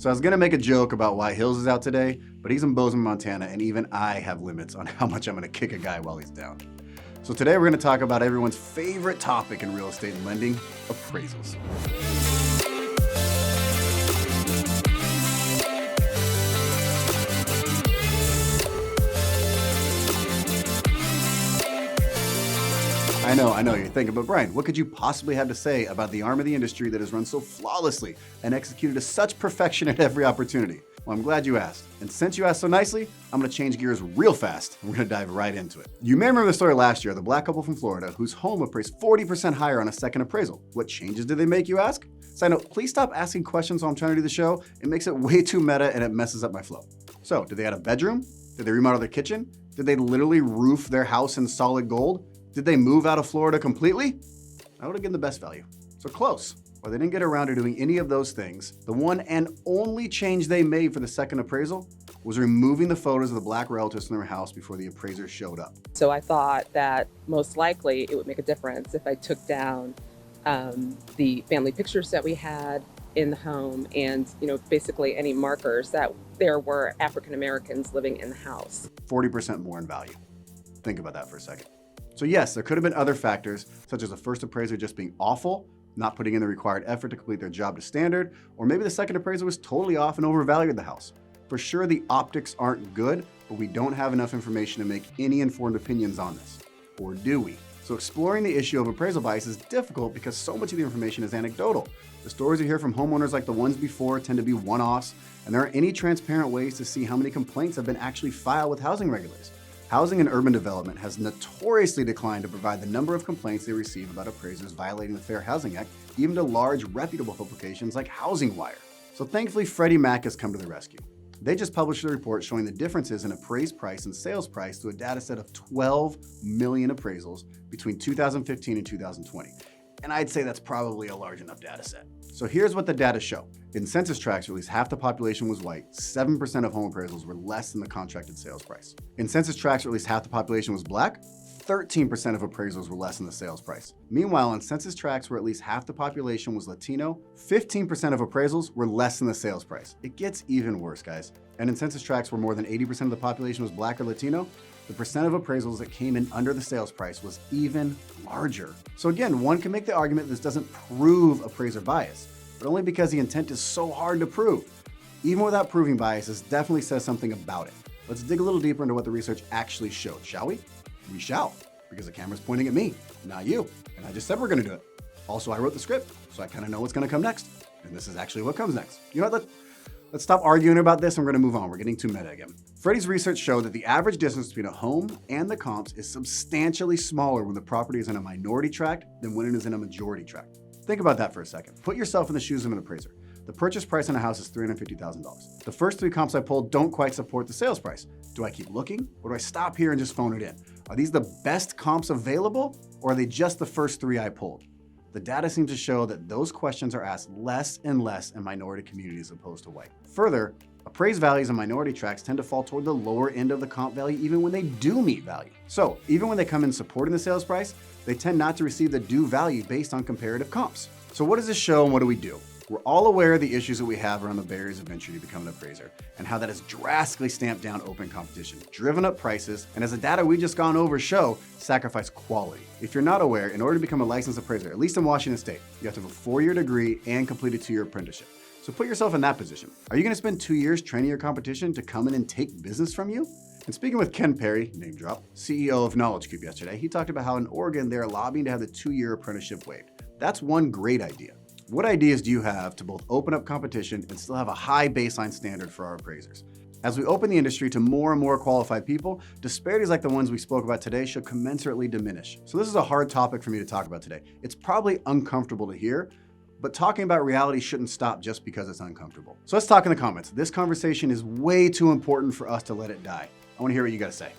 So I was gonna make a joke about why Hills is out today, but he's in Bozeman, Montana, and even I have limits on how much I'm gonna kick a guy while he's down. So today we're gonna talk about everyone's favorite topic in real estate and lending, appraisals. I know, you're thinking, but Bryan, what could you possibly have to say about the arm of the industry that has run so flawlessly and executed to such perfection at every opportunity? Well, I'm glad you asked. And since you asked so nicely, I'm gonna change gears real fast and we're gonna dive right into it. You may remember the story last year, the black couple from Florida whose home appraised 40% higher on a second appraisal. What changes did they make, you ask? Side note, please stop asking questions while I'm trying to do the show. It makes it way too meta and it messes up my flow. So, did they add a bedroom? Did they remodel their kitchen? Did they literally roof their house in solid gold? Did they move out of Florida completely? I would have given the best value. So close. While they didn't get around to doing any of those things, the one and only change they made for the second appraisal was removing the photos of the black relatives from their house before the appraiser showed up. So I thought that most likely it would make a difference if I took down the family pictures that we had in the home and, basically any markers that there were African Americans living in the house. 40% more in value. Think about that for a second. So yes, there could have been other factors, such as the first appraiser just being awful, not putting in the required effort to complete their job to standard, or maybe the second appraiser was totally off and overvalued the house. For sure, the optics aren't good, but we don't have enough information to make any informed opinions on this. Or do we? So exploring the issue of appraisal bias is difficult because so much of the information is anecdotal. The stories you hear from homeowners like the ones before tend to be one-offs, and there aren't any transparent ways to see how many complaints have been actually filed with housing regulators. Housing and Urban Development has notoriously declined to provide the number of complaints they receive about appraisers violating the Fair Housing Act, even to large, reputable publications like Housing Wire. So thankfully, Freddie Mac has come to the rescue. They just published a report showing the differences in appraised price and sales price to a data set of 12 million appraisals between 2015 and 2020. And I'd say that's probably a large enough data set. So here's what the data show. In census tracts where at least half the population was white, 7% of home appraisals were less than the contracted sales price. In census tracts where at least half the population was black, 13% of appraisals were less than the sales price. Meanwhile, in census tracts where at least half the population was Latino, 15% of appraisals were less than the sales price. It gets even worse, guys. And in census tracts where more than 80% of the population was black or Latino, the percent of appraisals that came in under the sales price was even larger. So again, one can make the argument this doesn't prove appraiser bias, but only because the intent is so hard to prove. Even without proving bias, this definitely says something about it. Let's dig a little deeper into what the research actually showed, shall we? We shall, because the camera's pointing at me, not you. And I just said we're gonna do it. Also, I wrote the script, so I kind of know what's gonna come next. And this is actually what comes next. You know what, let's stop arguing about this and we're gonna move on. We're getting too meta again. Freddie's research showed that the average distance between a home and the comps is substantially smaller when the property is in a minority tract than when it is in a majority tract. Think about that for a second. Put yourself in the shoes of an appraiser. The purchase price on a house is $350,000. The first three comps I pulled don't quite support the sales price. Do I keep looking, or do I stop here and just phone it in? Are these the best comps available, or are they just the first three I pulled? The data seems to show that those questions are asked less and less in minority communities opposed to white. Further, appraised values in minority tracts tend to fall toward the lower end of the comp value even when they do meet value. So even when they come in supporting the sales price, they tend not to receive the due value based on comparative comps. So what does this show and what do we do? We're all aware of the issues that we have around the barriers of entry to become an appraiser and how that has drastically stamped down open competition, driven up prices, and as the data we just gone over show, sacrificed quality. If you're not aware, in order to become a licensed appraiser, at least in Washington State, you have to have a 4-year degree and complete a 2-year apprenticeship. So put yourself in that position. Are you gonna spend 2 years training your competition to come in and take business from you? And speaking with Ken Perry, name drop, CEO of Knowledge Cube yesterday, he talked about how in Oregon, they're lobbying to have the 2-year apprenticeship waived. That's one great idea. What ideas do you have to both open up competition and still have a high baseline standard for our appraisers? As we open the industry to more and more qualified people, disparities like the ones we spoke about today should commensurately diminish. So this is a hard topic for me to talk about today. It's probably uncomfortable to hear, but talking about reality shouldn't stop just because it's uncomfortable. So let's talk in the comments. This conversation is way too important for us to let it die. I want to hear what you got to say.